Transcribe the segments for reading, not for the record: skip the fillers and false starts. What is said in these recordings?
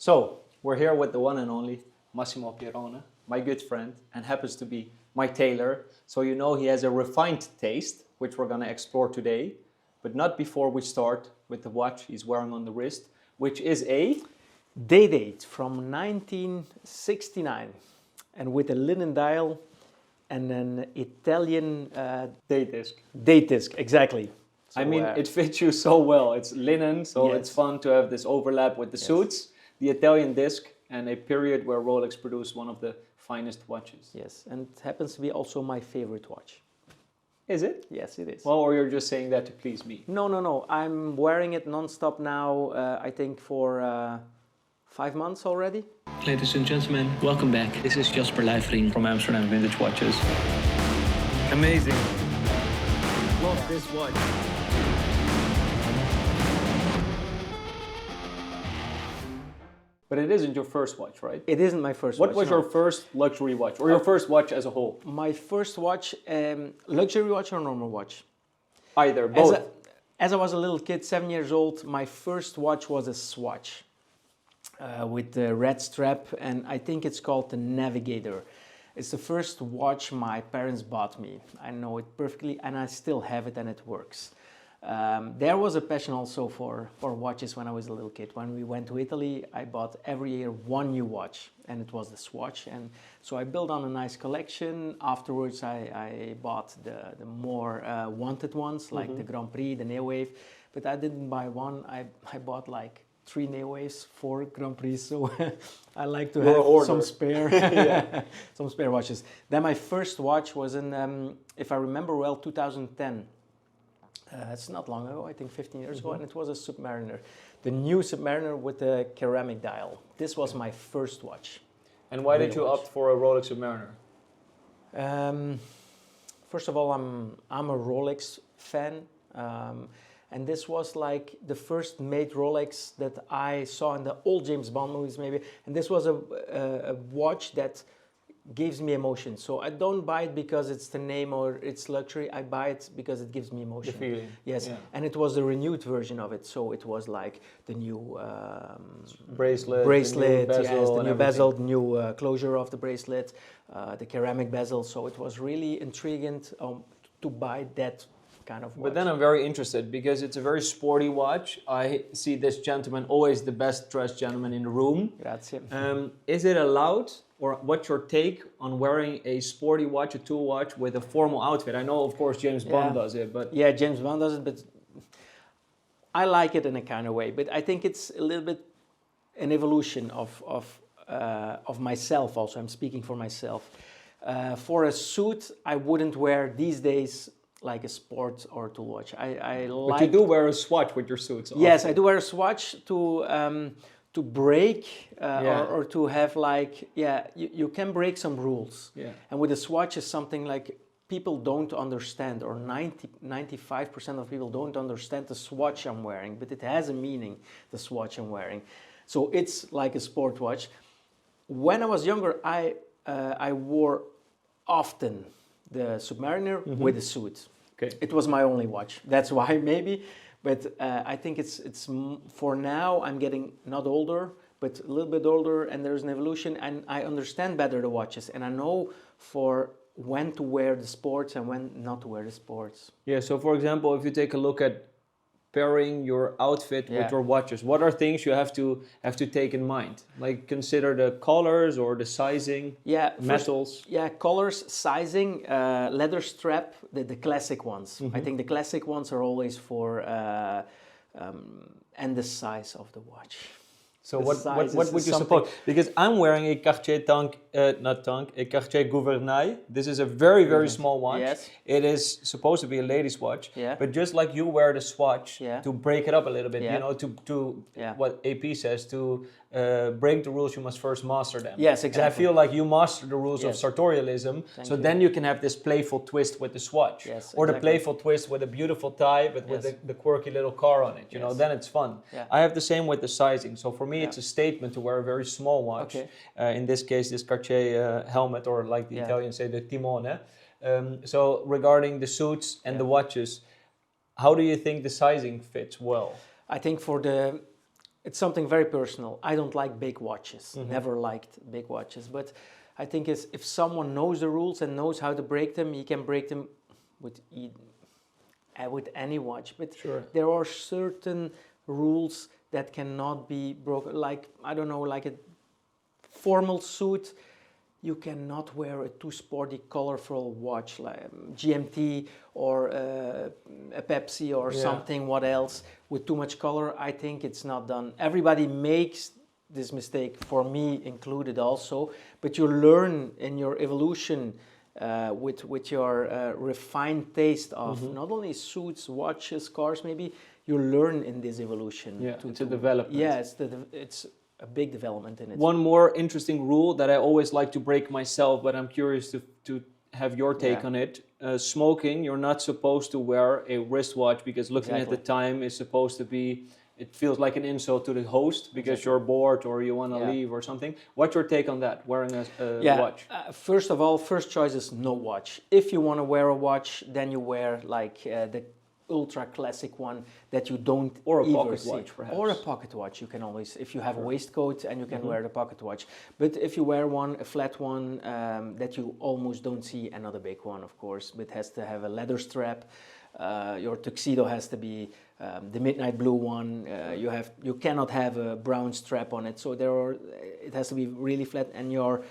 So, we're here with the one and only Massimo Pirrone, my good friend, and happens to be my tailor. So you know he has a refined taste, which we're gonna explore today. But not before we start with the watch he's wearing on the wrist, which is a... Date from 1969, and with a linen dial and an Italian date disc. date disc, exactly. So, I mean, it fits you so well. It's linen, so Yes. it's fun to have this overlap with the suits, the Italian disc, and a period where Rolex produced one of the finest watches. Yes, and it happens to be also my favorite watch. Is it? Yes, it is. Well, or you're just saying that to please me? No. I'm wearing it non-stop now, I think for 5 months already. Ladies and gentlemen, welcome back. This is Jasper Leijfring from Amsterdam Vintage Watches. Amazing. Love this watch. But it isn't your first watch, right? It isn't my first What watch. was no. your first luxury watch, or your first watch as a whole? My first watch, luxury watch or normal watch? Either, both. As I was a little kid, 7 years old, my first watch was a Swatch with the red strap, and I think it's called the Navigator. It's the first watch my parents bought me. I know it perfectly, and I still have it, and it works. There was a passion also for watches when I was a little kid. When we went to Italy, I bought every year one new watch, and it was the Swatch. And so I built on a nice collection. Afterwards, I bought the more wanted ones, like the Grand Prix, the Neo Wave. But I didn't buy one. I bought like 3 Neo Waves, 4 Grand Prix. So I like to have some spare, some spare watches. Then my first watch was in, if I remember well, 2010. It's not long ago, I think 15 years ago, and it was a Submariner. The new Submariner with the ceramic dial. This was my first watch. And why did you opt for a Rolex Submariner? First of all, I'm a Rolex fan, and this was like the first made Rolex that I saw in the old James Bond movies maybe, and this was a watch that gives me emotion. So I don't buy it because it's the name or it's luxury. I buy it because it gives me emotion. The feeling. Yes, yeah. And it was the renewed version of it. So it was like the new bracelet, the new bezel, everything. the new closure of the bracelet, the ceramic bezel. So it was really intriguing to buy that kind of watch. But then I'm very interested because it's a very sporty watch. I see this gentleman, always the best dressed gentleman in the room. Grazie. Is it allowed, or what's your take on wearing a sporty watch, a tool watch, with a formal outfit? I know, of course, James Bond does it, but... Yeah, James Bond does it, but I like it in a kind of way. But I think it's a little bit an evolution of myself also. I'm speaking for myself. For a suit, I wouldn't wear these days like a sport or tool watch. But you do wear a Swatch with your suits. Yes, I do wear a Swatch to break or to have like, you can break some rules. Yeah. And with a Swatch is something like people don't understand, or 95% of people don't understand the Swatch I'm wearing, but it has a meaning, the Swatch I'm wearing. So it's like a sport watch. When I was younger, I wore often the Submariner with a suit. Okay. It was my only watch. That's why maybe. But I think it's for now, I'm getting not older, but a little bit older, and there's an evolution, and I understand better the watches, and I know for when to wear the sports and when not to wear the sports. Yeah, so for example, if you take a look at pairing your outfit with your watches, what are things you have to take in mind? Like consider the colors or the sizing, metals? Colors, sizing, leather strap, the classic ones. I think the classic ones are always for, and the size of the watch. So what would you suppose? Because I'm wearing a Cartier a Cartier Gouvernail. This is a very, very small watch. Yes. It is supposed to be a lady's watch. Yeah. But just like you wear the Swatch to break it up a little bit, you know, to what AP says, to break the rules, you must first master them. Yes, exactly. And I feel like you master the rules of Sartorialism. So then you can have this playful twist with the Swatch. Yes, or the exactly. playful twist with a beautiful tie, but with the quirky little car on it. You know, then it's fun. Yeah. I have the same with the sizing. So for me, it's a statement to wear a very small watch. Okay. In this case, this Cartier helmet, or like the Italians say, the timone. So regarding the suits and the watches, how do you think the sizing fits well? I think for the it's something very personal. I don't like big watches. Never liked big watches. But I think if someone knows the rules and knows how to break them, he can break them with any watch. But there are certain rules that cannot be broken. Like, I don't know, like a formal suit, you cannot wear a too sporty, colorful watch like GMT or a Pepsi or something, what else, with too much color. I think it's not done. Everybody makes this mistake, for me included also, but you learn in your evolution with your refined taste of not only suits, watches, cars, maybe you learn in this evolution to develop. Yeah, it's a big development in it. One more interesting rule that I always like to break myself, but I'm curious to have your take on it. Smoking, you're not supposed to wear a wristwatch because looking at the time is supposed to be, it feels like an insult to the host because you're bored or you want to leave or something. What's your take on that, wearing a watch? First of all, first choice is no watch. If you want to wear a watch, then you wear like the ultra classic one that you don't or a ever pocket see. watch perhaps, or a pocket watch. You can always, if you have a waistcoat, and you can wear the pocket watch. But if you wear one, a flat one that you almost don't see, another big one of course, but has to have a leather strap. Your tuxedo has to be the midnight blue one. You cannot have a brown strap on it, so it has to be really flat, and your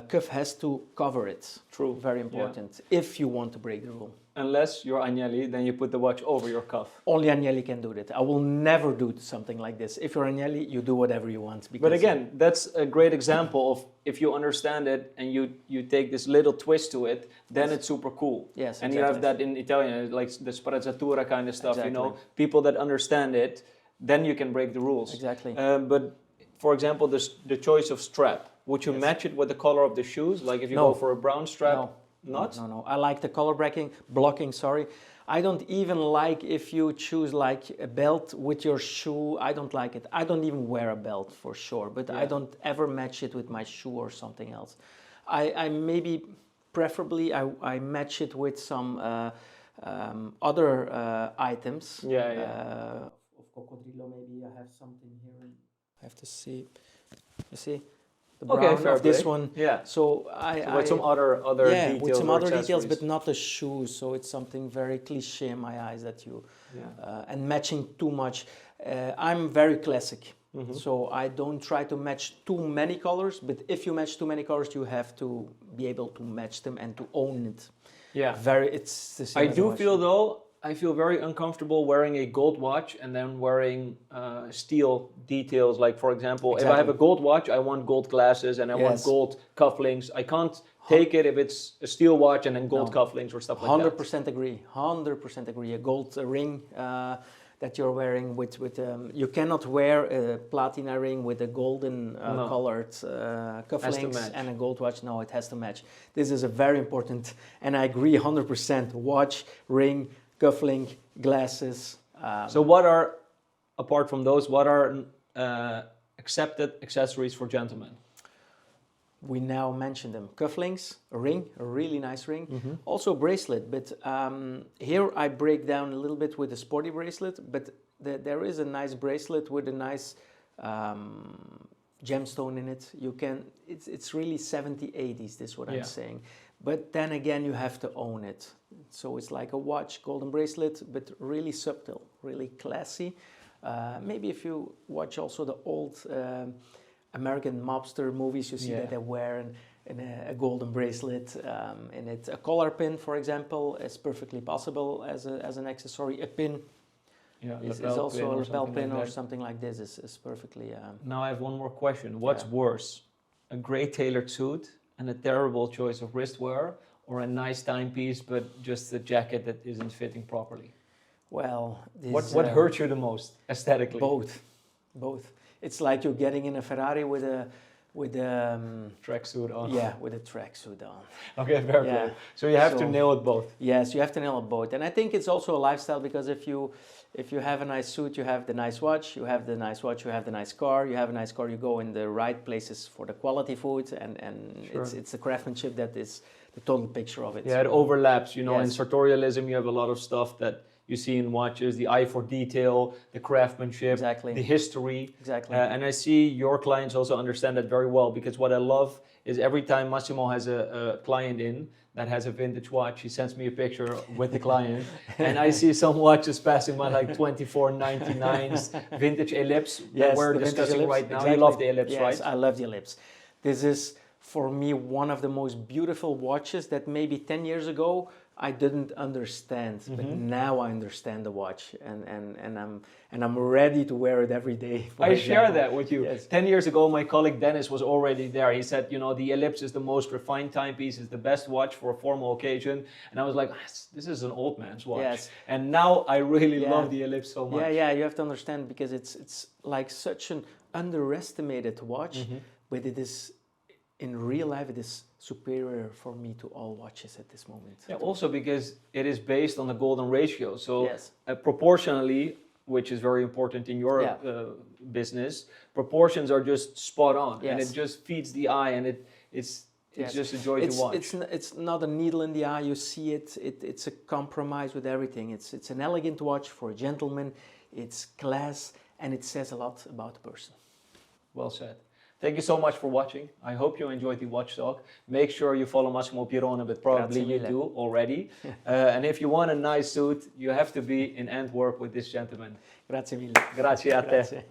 cuff has to cover it. True. Very important if you want to break the rule. Unless you're Agnelli, then you put the watch over your cuff. Only Agnelli can do that. I will never do something like this. If you're Agnelli, you do whatever you want. But again, that's a great example of if you understand it and you take this little twist to it, then it's super cool. Yes, and you have that in Italian, like the sprezzatura kind of stuff, you know. People that understand it, then you can break the rules. Exactly. But for example, the choice of strap, would you match it with the color of the shoes? Like if you go for a brown strap? No. Not? No. I like the color blocking. I don't even like if you choose like a belt with your shoe. I don't like it. I don't even wear a belt for sure, but I don't ever match it with my shoe or something else. I maybe, preferably, I match it with some other items. Of Cocodrillo, maybe I have something here. I have to see. You see? The brown of this one. Yeah. So with some other details. With some other details, but not the shoes. So it's something very cliche in my eyes that you and matching too much. I'm very classic, so I don't try to match too many colors. But if you match too many colors, you have to be able to match them and to own it. Yeah. It's the same. I do feel though. I feel very uncomfortable wearing a gold watch and then wearing steel details. Like, for example, if I have a gold watch, I want gold glasses and I want gold cufflinks. I can't take it if it's a steel watch and then gold cufflinks or stuff like 100% agree. 100% agree. A gold ring that you're wearing with you cannot wear a platina ring with a golden colored cufflinks and a gold watch. No, it has to match. This is a very important, and I agree 100%. Watch, ring, cufflink, glasses. So what are, apart from those, what are accepted accessories for gentlemen? We now mentioned them. Cufflinks, a ring, a really nice ring. Also a bracelet, but here I break down a little bit with a sporty bracelet, but there is a nice bracelet with a nice gemstone in it. You can, it's really 70s, 80s, this is what I'm saying. But then again, you have to own it. So it's like a watch, golden bracelet, but really subtle, really classy. Maybe if you watch also the old American mobster movies, you see that they wear a golden bracelet in it. A collar pin, for example, is perfectly possible as an accessory. A pin is also a lapel pin or something like this is perfectly... Now I have one more question. What's worse, a great tailored suit and a terrible choice of wristwear, or a nice timepiece but just a jacket that isn't fitting properly? Well, what hurts you the most aesthetically? Both. It's like you're getting in a Ferrari with a tracksuit on. Yeah, with a tracksuit on. Okay, fair play. So you have to nail it both. Yes, you have to nail it both, and I think it's also a lifestyle, because if you have a nice suit, you have the nice watch. You have the nice watch, you have the nice car. You have a nice car, you go in the right places for the quality food, and it's the craftsmanship that is the total picture of it. Yeah, it overlaps. You know, in Sartorialism, you have a lot of stuff that you see in watches, the eye for detail, the craftsmanship, Exactly. the history. Exactly. And I see your clients also understand that very well, because what I love is every time Massimo has a client in that has a vintage watch, he sends me a picture with the client, and I see some watches passing by like 24.99s, vintage Ellipse that we're the vintage discussing Ellipse, right now. exactly. You love the Ellipse, yes, right? I love the Ellipse. This is, for me, one of the most beautiful watches that maybe 10 years ago I didn't understand, but now I understand the watch, and I'm ready to wear it every day. I share that with you. Yes. 10 years ago, my colleague Dennis was already there. He said, you know, the Ellipse is the most refined timepiece, is the best watch for a formal occasion. And I was like, this is an old man's watch. Yes. And now I really love the Ellipse so much. Yeah, you have to understand, because it's like such an underestimated watch, but it is, in real life, it is superior for me to all watches at this moment. Yeah, also because it is based on the golden ratio. So Yes. Proportionally, which is very important in your business, proportions are just spot on. And Yes. it just feeds the eye, and it's just a joy to watch. It's not a needle in the eye. You see it. It's a compromise with everything. It's an elegant watch for a gentleman. It's class, and it says a lot about the person. Well said. Thank you so much for watching. I hope you enjoyed the watch talk. Make sure you follow Massimo Pirrone, but probably Grazie you mille. do already. And if you want a nice suit, you have to be in Antwerp with this gentleman. Grazie mille. Grazie a te. Grazie.